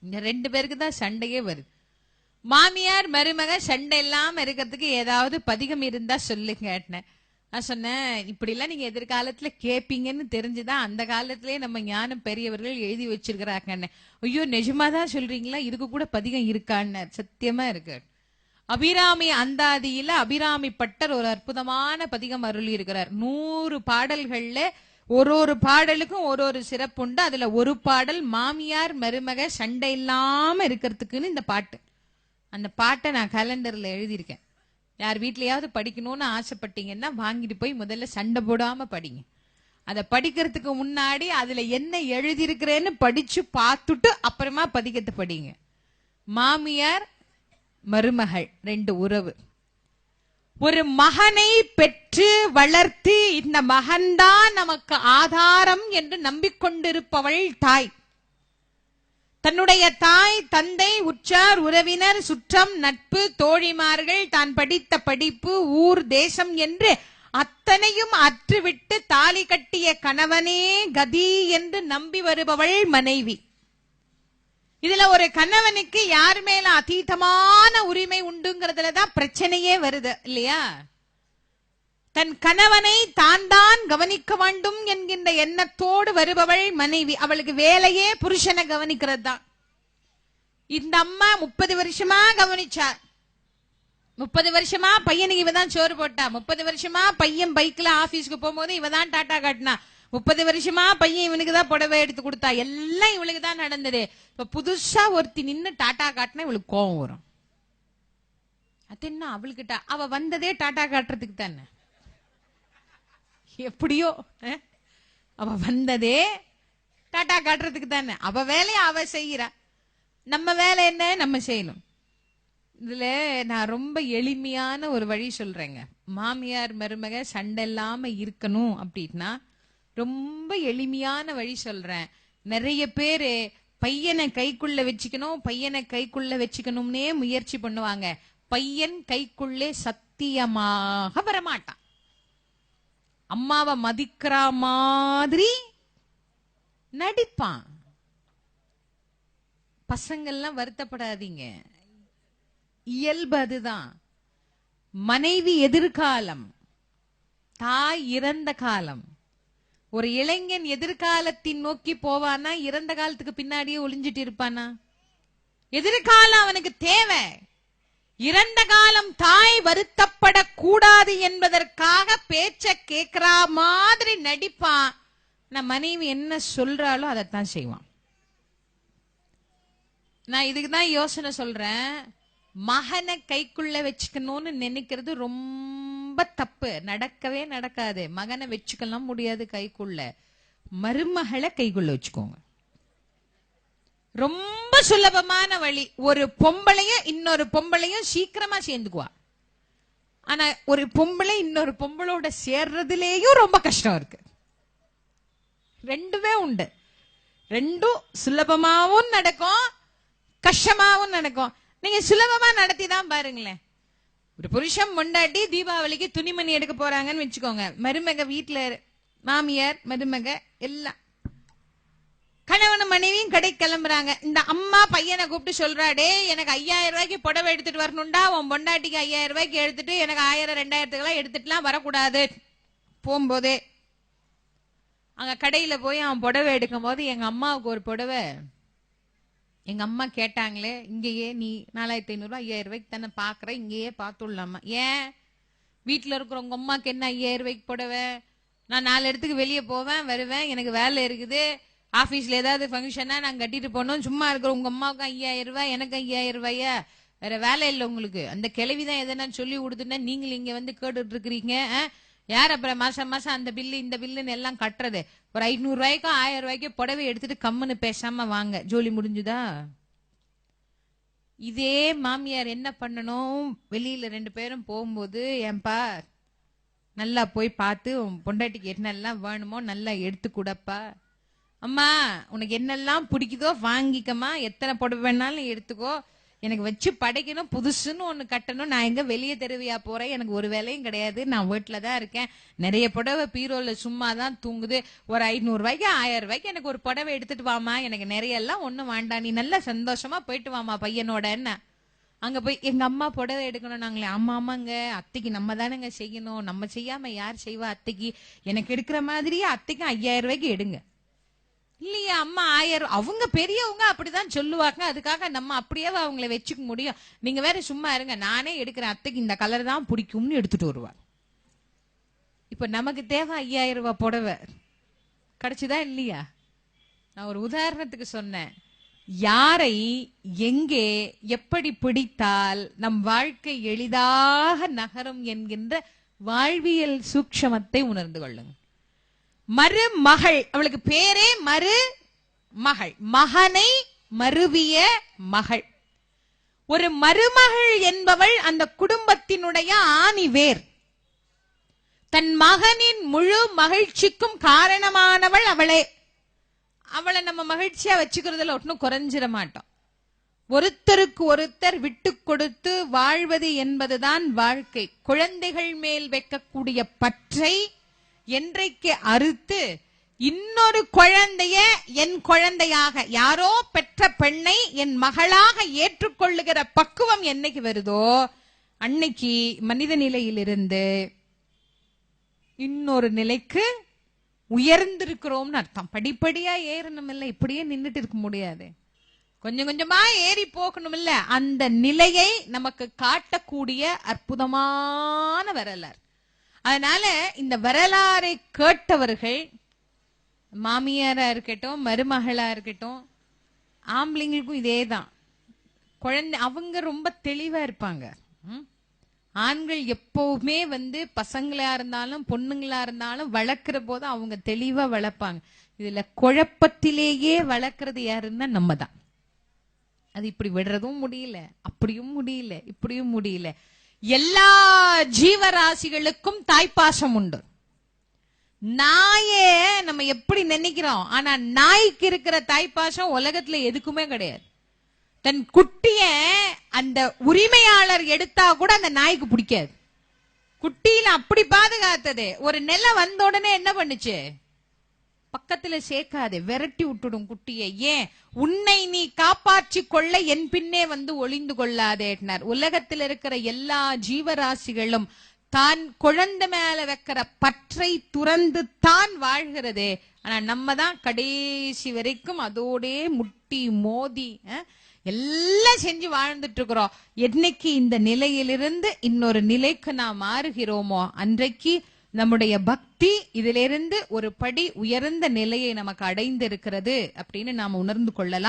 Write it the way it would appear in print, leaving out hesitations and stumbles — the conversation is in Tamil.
இந்த 2 பேருக்கு தான் சண்டையே வருது. மாமியார் மருமக சண்டை இல்லாம இருக்கிறதுக்கு ஏதாவது பதிகம் இருந்தா சொல்லுங்க. நான் சொன்னேன், இப்படி எல்லாம் நீங்க எதிர்காலத்துல கேப்பீங்கன்னு தெரிஞ்சுதான் அந்த காலத்திலேயே நம்ம ஞானம் பெரியவர்கள் எழுதி வச்சிருக்கிறாங்க. ஐயோ நிஜமாதான் சொல்றீங்களா? இதுக்கு கூட பதிகம் இருக்கான்னு. சத்தியமா இருக்கு. அபிராமி அந்தாதியில அபிராமி பட்டர் ஒரு அற்புதமான பதிகம் அருளி இருக்கிறார். 100 பாடல்கள்ல ஒரு பாடலுக்கும் ஒரு சிறப்புண்டு. அதுல ஒரு பாடல் மாமியார் மருமக சண்டை இல்லாம இருக்கிறதுக்குன்னு இந்த பாட்டு. அந்த பாட்டை நான் கேலண்டர்ல எழுதியிருக்கேன். யார் வீட்லயாவது படிக்கணும்னு ஆசைப்பட்டீங்கன்னா வாங்கிட்டு போய் முதல்ல சண்டை போடாம படிங்க. அதை படிக்கிறதுக்கு முன்னாடி அதுல என்ன எழுதியிருக்கிறேன்னு படிச்சு பார்த்துட்டு அப்புறமா பதிகத்தை படிங்க. மாமியார் மருமகள் 2 உறவு. ஒரு மகனை பெற்று வளர்த்து இந்த மகன்தான் நமக்கு ஆதாரம் என்று நம்பிக்கொண்டிருப்பவள் தாய். தன்னுடைய தாய், தந்தை, உற்றார், உறவினர், சுற்றம், நட்பு, தோழிமார்கள், தான் படித்த படிப்பு, ஊர், தேசம் என்று அத்தனையும் அற்றுவிட்டு தாலி கட்டிய கணவனே கதி என்று நம்பி வருபவள் மனைவி. இதுல ஒரு கணவனுக்கு யார் மேல அதீதமான உரிமை உண்டுங்கிறதுலதான் பிரச்சனையே வருது இல்லையா? தன் கணவனை தான் கவனிக்க வேண்டும் என்கின்ற எண்ணத்தோடு வருபவள் மனைவி. அவளுக்கு வேலையே புருஷனை கவனிக்கிறது தான். இந்த அம்மா 30 வருஷமா கவனிச்சார். 30 வருஷமா பையனுக்கு இவதான் சோறு போட்டா. 30 வருஷமா பையன் பைக்ல ஆபீஸ்க்கு போகும்போது இவதான் டாட்டா காட்டினா. 30 வருஷமா பையன் இவனுக்கு தான் புடவை எடுத்து கொடுத்தா. எல்லாம் இவளுக்கு தான் நடந்தது. இப்ப புதுசா ஒருத்தி நின்னு டாட்டா காட்டினா இவளுக்கு கோவம் வரும். அது என்ன அவளுக்கிட்ட? அவ வந்ததே டாட்டா காட்டுறதுக்கு தானே. எப்படியோ அவ வந்ததே டாட்டா காட்டுறதுக்கு தானே. அவ வேலையை அவ செய்யறா. நம்ம வேலை என்ன? நம்ம செய்யணும். இதுல நான் ரொம்ப எளிமையான ஒரு வழி சொல்றேங்க. மாமியார் மருமக சண்டை இல்லாம இருக்கணும் அப்படின்னா ரொம்ப எளிமையான வழி சொல்றேன். நிறைய பேரு பையனை கைக்குள்ள வச்சுக்கணும்னே முயற்சி பண்ணுவாங்க. பையன் கைக்குள்ளே சத்தியமாக வரமாட்டான். அம்மாவை மதிக்கிற மாதிரி நடிப்பான். பசங்கள்லாம் வருத்தப்படாதீங்க, இயல்பு அதுதான். மனைவி எதிர்காலம், தாய் இறந்த காலம். ஒரு இளைஞன் எதிர்காலத்தின் நோக்கி போவானா? இறந்த காலத்துக்கு பின்னாடியே ஒளிஞ்சிட்டு இருப்பானா? எதிர்காலம் அவனுக்கு தேவை. இறந்த காலம் தாய் வருத்தப்படக்கூடாது என்பதற்காக பேச்ச கேட்கிற மாதிரி நடிப்பான். நான் மனைவி என்ன சொல்றாளோ அதைத்தான் செய்வான். நான் இதுக்குதான் யோசனை சொல்றேன். மகனை கைக்குள்ள வச்சுக்கணும்னு நினைக்கிறது ரொம்ப தப்பு. நடக்கவே நடக்காது. மகனை வச்சுக்கலாம் முடியாது கைக்குள்ள. மருமகளை கைக்குள்ள வச்சுக்கோங்க. ரொம்ப சுலபமான வழி. ஒரு பொம்பளையும் இன்னொரு பொம்பளையும் சீக்கிரமா சேர்ந்துக்குவா. ஆனா ஒரு பொம்பளை இன்னொரு பொம்பளோட சேர்றதுலேயும் ரொம்ப கஷ்டம் இருக்கு. ரெண்டுமே உண்டு. ரெண்டும் சுலபமாவும் நடக்கும், கஷ்டமாவும் நடக்கும். நீங்க சுலபமா நடத்தி தான் பாருங்களேன். ஒரு புருஷன் பொண்டாட்டி தீபாவளிக்கு துணிமணி எடுக்க போறாங்கன்னு வச்சுக்கோங்க. மருமக வீட்டுல, மாமியார் மருமக எல்லாம், கணவன் மனைவியும் கடை கிளம்புறாங்க. இந்த அம்மா பையனை கூப்பிட்டு சொல்றாடே, எனக்கு 5000 ரூபாய்க்கு புடவை எடுத்துட்டு வரணும்டா. உன் பொண்டாட்டிக்கு 5000 ரூபாய்க்கு எடுத்துட்டு எனக்கு 1000 2000 எடுத்துட்டுலாம் வரக்கூடாது. போகும்போதே அங்க கடையில போய் அவன் புடவை எடுக்கும் போது, எங்க அம்மாவுக்கு ஒரு புடவை எங்க அம்மா கேட்டாங்களே, இங்கேயே நீ 4500 5000 ரூபாய்க்கு தானே பாக்குற, இங்கேயே பார்த்துடலாமா? ஏன் வீட்டுல இருக்கிற உங்க அம்மாக்கு என்ன 5000 ரூபாய்க்கு புடவை? நான் 4 இடத்துக்கு வெளியே போவேன் வருவேன், எனக்கு வேலை இருக்குது, ஆபீஸ்ல ஏதாவது ஃபங்க்ஷனா நான் கட்டிட்டு போனோம். சும்மா இருக்கிற உங்க அம்மாவுக்கு 5000 ரூபாய், எனக்கு 5000 ரூபாயா? வேற வேலை இல்லை உங்களுக்கு? அந்த கிளவிதான் எதனா சொல்லி கொடுத்துன்னா நீங்கள் இங்க வந்து கேட்டுட்டு இருக்கிறீங்க. யார் அப்புறம் மாசம் மாசம் அந்த பில்லு இந்த பில்லுன்னு எல்லாம் கட்டுறது? ஒரு 500 ரூபாய்க்கோ 1000 ரூபாய்க்கோ புடவை எடுத்துட்டு கம்முன்னு பேசாம வாங்க, ஜோலி முடிஞ்சுதா? இதே மாமியார் என்ன பண்ணணும்? வெளியில 2 பேரும் போகும்போது, ஏன்பா நல்லா போய் பார்த்து உன் பொண்டாட்டிக்கு என்னெல்லாம் வேணுமோ நல்லா எடுத்து கூடப்பா. அம்மா உனக்கு என்னெல்லாம் பிடிக்குதோ வாங்கிக்கமா, எத்தனை புடவை வேணாலும் எடுத்துக்கோ. எனக்கு வச்சு படைக்கணும், புதுசுன்னு ஒண்ணு கட்டணும். நான் எங்க வெளியே தெருவியா போறேன், எனக்கு ஒரு வேலையும் கிடையாது, நான் வீட்டுலதான் இருக்கேன். நிறைய புடவை பீரோல சும்மாதான் தூங்குது. ஒரு 500 ரூபாய்க்கு 1000 ரூபாய்க்கு எனக்கு ஒரு புடவை எடுத்துட்டு வாமா, எனக்கு நிறைய எல்லாம் ஒண்ணும் வேண்டாம், நீ நல்லா சந்தோஷமா போயிட்டு வாமா பையனோட. என்ன அங்க போய் எங்க அம்மா புடவை எடுக்கணும் நாங்களே, ஆமாங்க அத்தைக்கு நம்ம தானேங்க செய்யணும், நம்ம செய்யாம யார் செய்வா அத்தைக்கு, எனக்கு எடுக்கிற மாதிரியே அத்தைக்கு 5000 ரூபாய்க்கு எடுங்க. இல்லையா அம்மா 1000, அவங்க பெரியவங்க அப்படிதான் சொல்லுவாங்க, அதுக்காக நம்ம அப்படியே அவங்கள வச்சுக்க முடியும். நீங்க வேற சும்மா இருங்க, நானே எடுக்கிறேன், அத்தைக்கு இந்த கலர் தான் பிடிக்கும்னு எடுத்துட்டு வருவார். இப்ப நமக்கு தேவை 5000 ரூபாய் புடவை கிடைச்சுதா இல்லையா? நான் ஒரு உதாரணத்துக்கு சொன்னேன். யாரை எங்கே எப்படி பிடித்தால் நம் வாழ்க்கை எளிதாக நகரும் என்கின்ற வாழ்வியல் சூக்ஷமத்தை உணர்ந்து கொள்ளுங்க. மருமகள், அவளுக்கு பேரே மருமகள், மகனை மருவிய மகள். ஒரு மருமகள் என்பவள் அந்த குடும்பத்தினுடைய ஆணிவேர். தன் மகனின் முழு மகிழ்ச்சிக்கும் காரணமானவள் அவளே. அவளை நம்ம மகிழ்ச்சியா வச்சுக்கிறதுல ஒன்னும் குறைஞ்சிட மாட்டோம். ஒருத்தருக்கு ஒருத்தர் விட்டு கொடுத்து வாழ்வது என்பதுதான் வாழ்க்கை. குழந்தைகள் மேல் வைக்கக்கூடிய பற்றை என்றைக்கு அறுத்து இன்னொரு குழந்தைய என் குழந்தையாக, யாரோ பெற்ற பெண்ணை என் மகளாக ஏற்றுக்கொள்ளுகிற பக்குவம் என்னைக்கு வருதோ அன்னைக்கு மனித நிலையிலிருந்து இன்னொரு நிலைக்கு உயர்ந்திருக்கிறோம்னு அர்த்தம். படிப்படியா ஏறணும் இல்ல, இப்படியே நின்றுட்டு இருக்க முடியாது, கொஞ்சம் கொஞ்சமா ஏறி போகணும் இல்ல. அந்த நிலையை நமக்கு காட்டக்கூடிய அற்புதமான வரலாறு. அதனால இந்த வரலாறை கேட்டவர்கள், மாமியாரா இருக்கட்டும் மருமகளா இருக்கட்டும், ஆம்பளைங்களுக்கும் இதேதான். குழந்தை அவங்க ரொம்ப தெளிவா இருப்பாங்க. ஆண்கள் எப்பவுமே பசங்களா இருந்தாலும் பொண்ணுங்களா இருந்தாலும் வளர்க்கிற போது அவங்க தெளிவா வளர்ப்பாங்க. இதுல குழப்பத்திலேயே வளர்க்கறது யாருன்னா நம்ம தான். அது இப்படி விடுறதும் முடியல, அப்படியும் முடியல, இப்படியும் முடியல. எல்லா ஜீவராசிகளுக்கும் தாய்ப்பாசம் உண்டு. நாயே நம்ம எப்படி நினைக்கிறோம், ஆனா நாய்க்கு இருக்கிற தாய்ப்பாசம் உலகத்துல எதுக்குமே கிடையாது. தன் குட்டிய அந்த உரிமையாளர் எடுத்தா கூட அந்த நாய்க்கு பிடிக்காது. குட்டியில அப்படி பாதுகாத்தது. ஒரு நிலை வந்த உடனே என்ன பண்ணுச்சு, பக்கத்துல சேர்க்காதே, விரட்டி விட்டுடும் குட்டியை. ஏன், உன்னை நீ காப்பாற்றி கொள்ள என் பின்னே ஒளிந்து கொள்ளாதேனார். உலகத்தில் இருக்கிற எல்லா ஜீவராசிகளும் தான் குழந்தை மேல வைக்கிற பற்றை துறந்து தான் வாழ்கிறது. ஆனா நம்ம தான் கடைசி வரைக்கும் அதோடே முட்டி மோதி எல்லாம் செஞ்சு வாழ்ந்துட்டு இருக்கிறோம். என்னைக்கு இந்த நிலையிலிருந்து இன்னொரு நிலைக்கு நாம் மாறுகிறோமோ அன்றைக்கு நம்முடைய பக்தி இதிலிருந்து ஒரு படி உயர்ந்த நிலையை நமக்கு அடைந்து இருக்கிறது அப்படின்னு நாம் உணர்ந்து கொள்ளலாம்.